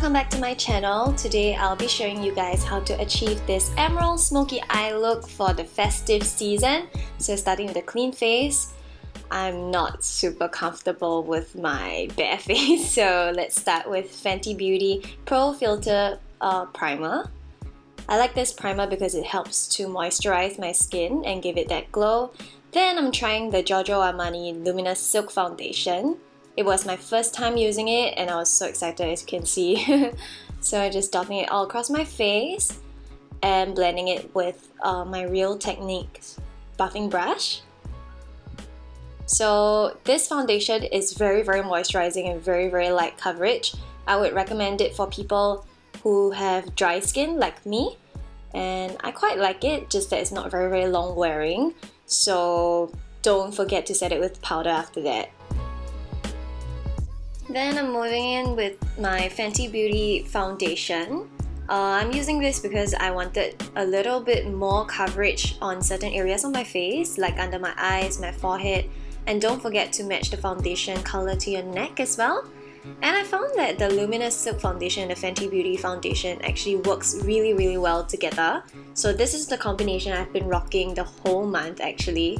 welcome back to my channel. Today I'll be showing you guys how to achieve this Emerald Smokey Eye look for the festive season. So starting with a clean face. I'm not super comfortable with my bare face, so let's start with Fenty Beauty Pro Filt'r Primer. I like this primer because it helps to moisturize my skin and give it that glow. Then I'm trying the Giorgio Armarni Luminous Silk Foundation. It was my first time using it and I was so excited, as you can see. So I'm just dotting it all across my face and blending it with my Real Techniques buffing brush. So this foundation is very moisturizing and very light coverage. I would recommend it for people who have dry skin like me, and I quite like it, just that it's not very long wearing. So don't forget to set it with powder after that. Then I'm moving in with my Fenty Beauty foundation. I'm using this because I wanted a little bit more coverage on certain areas of my face, like under my eyes, my forehead, and don't forget to match the foundation color to your neck as well. And I found that the Luminous Silk Foundation and the Fenty Beauty foundation actually works really well together. So this is the combination I've been rocking the whole month actually.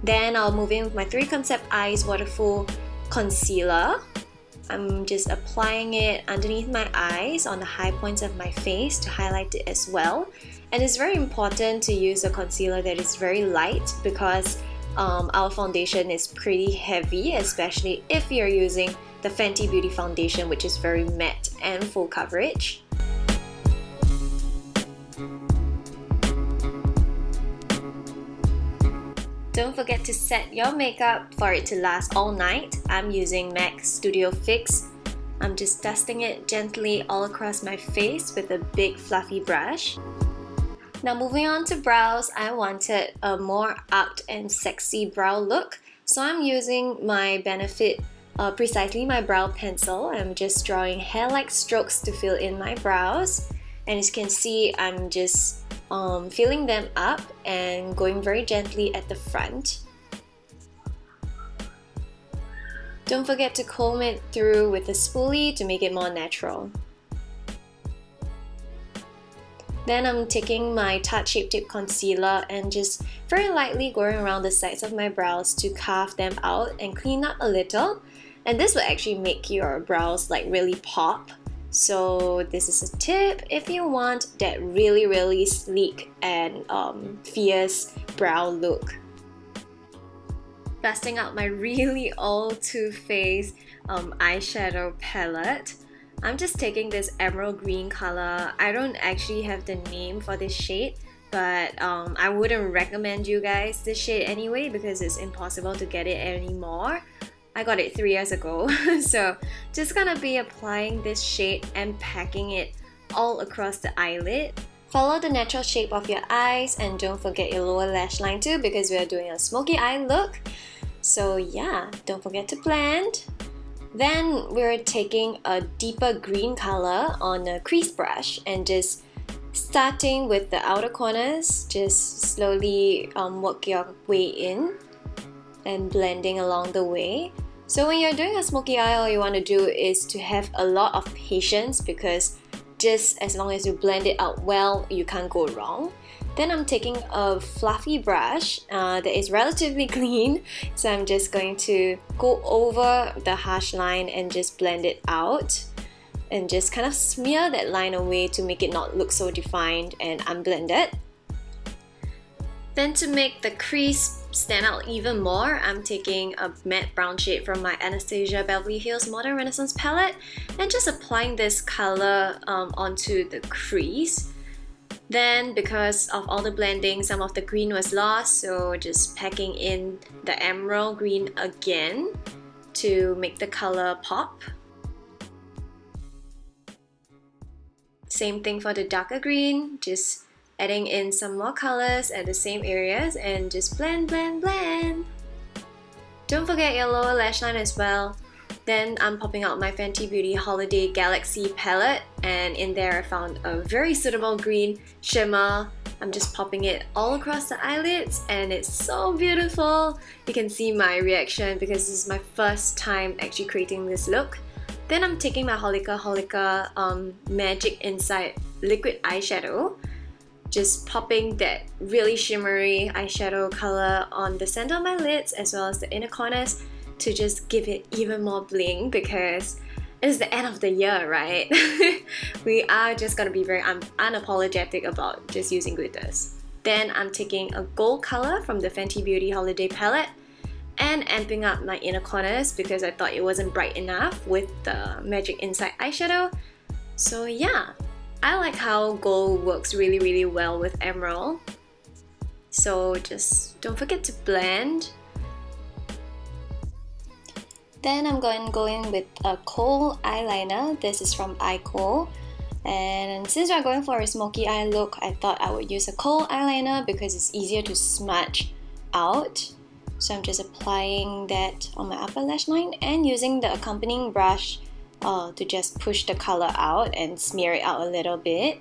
Then I'll move in with my 3 Concept Eyes Waterfull Concealer. I'm just applying it underneath my eyes on the high points of my face to highlight it as well. And it's very important to use a concealer that is very light because our foundation is pretty heavy, especially if you're using the Fenty Beauty foundation, which is very matte and full coverage. Don't forget to set your makeup for it to last all night. I'm using MAC Studio Fix. I'm just dusting it gently all across my face with a big fluffy brush. Now moving on to brows, I wanted a more arched and sexy brow look. So I'm using my Benefit Precisely My Brow Pencil. I'm just drawing hair-like strokes to fill in my brows. And as you can see, I'm just filling them up and going very gently at the front. Don't forget to comb it through with a spoolie to make it more natural. Then I'm taking my Tarte Shape Tape Concealer and just very lightly going around the sides of my brows to carve them out and clean up a little. And this will actually make your brows like really pop. So this is a tip if you want that really sleek and fierce brow look. Busting out my really old Too Faced eyeshadow palette. I'm just taking this emerald green color. I don't actually have the name for this shade, but I wouldn't recommend you guys this shade anyway because it's impossible to get it anymore. I got it 3 years ago. So just gonna be applying this shade and packing it all across the eyelid. Follow the natural shape of your eyes and don't forget your lower lash line too because we are doing a smoky eye look. So yeah, don't forget to blend. Then we're taking a deeper green color on a crease brush and just starting with the outer corners, just slowly work your way in and blending along the way. So when you're doing a smoky eye, all you want to do is to have a lot of patience because just as long as you blend it out well, you can't go wrong. Then I'm taking a fluffy brush that is relatively clean, so I'm just going to go over the harsh line and just blend it out and just kind of smear that line away to make it not look so defined and unblended. Then to make the crease stand out even more, I'm taking a matte brown shade from my Anastasia Beverly Hills Modern Renaissance palette and just applying this color onto the crease. Then because of all the blending, some of the green was lost, so just packing in the emerald green again to make the color pop. Same thing for the darker green, just adding in some more colors at the same areas and just blend. Don't forget your lower lash line as well. Then I'm popping out my Fenty Beauty Holiday Galaxy palette and in there I found a very suitable green shimmer. I'm just popping it all across the eyelids and it's so beautiful. You can see my reaction because this is my first time actually creating this look. Then I'm taking my Holika Magic Insight liquid eyeshadow, just popping that really shimmery eyeshadow color on the center of my lids as well as the inner corners to just give it even more bling, because it's the end of the year, right? We are just gonna be very unapologetic about just using glitters. Then I'm taking a gold color from the Fenty Beauty Holiday Palette and amping up my inner corners because I thought it wasn't bright enough with the Magic Insight eyeshadow. So yeah, I like how gold works really well with emerald. So just don't forget to blend. Then I'm going with a kohl eyeliner. This is from Eyeko. And since we're going for a smoky eye look, I thought I would use a kohl eyeliner because it's easier to smudge out. So I'm just applying that on my upper lash line and using the accompanying brush to just push the color out and smear it out a little bit.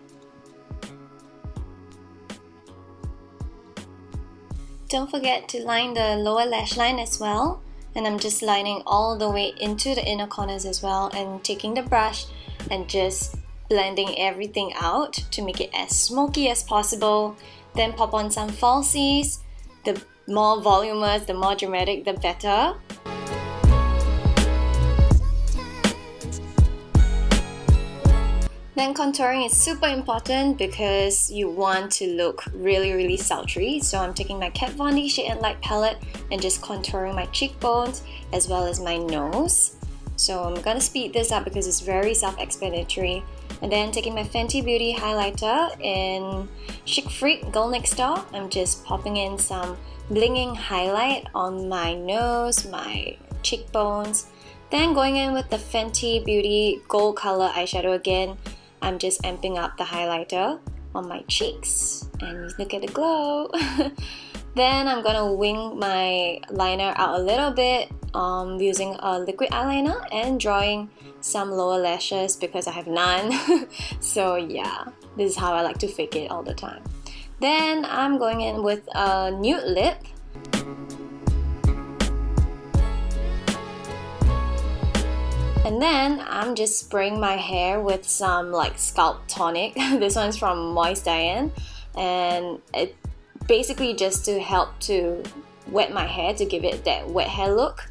Don't forget to line the lower lash line as well. And I'm just lining all the way into the inner corners as well, and taking the brush and just blending everything out to make it as smoky as possible. Then pop on some falsies. The more voluminous, the more dramatic, the better. Then contouring is super important because you want to look really sultry. So I'm taking my Kat Von D Shade and Light palette and just contouring my cheekbones as well as my nose. So I'm gonna speed this up because it's very self-explanatory. And then taking my Fenty Beauty highlighter in Chic Freak Girl Next Door, I'm just popping in some blinging highlight on my nose, my cheekbones. Then going in with the Fenty Beauty gold color eyeshadow again, I'm just amping up the highlighter on my cheeks. And look at the glow! Then I'm gonna wing my liner out a little bit using a liquid eyeliner and drawing some lower lashes because I have none. So yeah, this is how I like to fake it all the time. Then I'm going in with a nude lip. And then I'm just spraying my hair with some like scalp tonic. This one's from Diane, and it basically just to help to wet my hair to give it that wet hair look.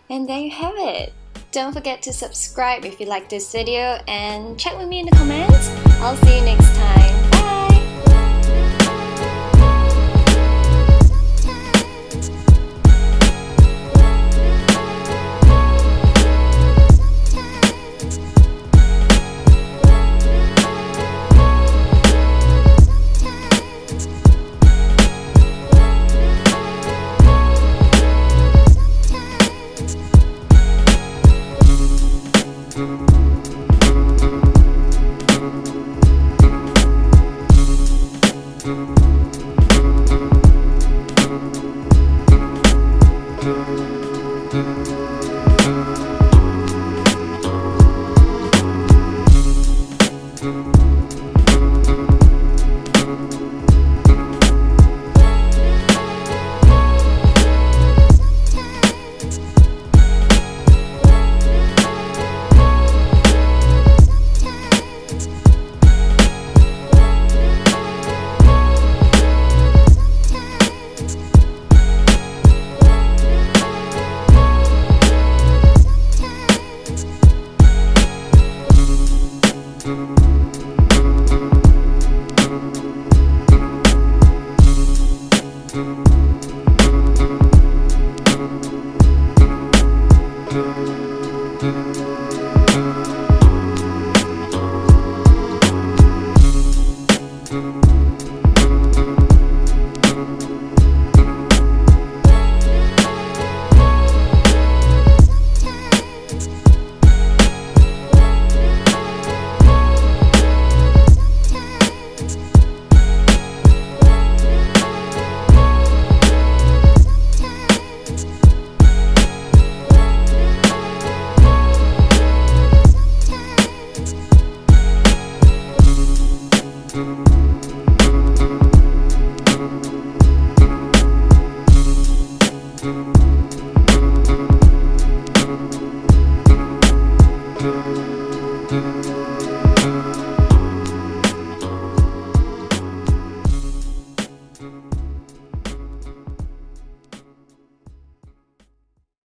And there you have it. Don't forget to subscribe if you like this video and chat with me in the comments. I'll see you next time. Bye! you.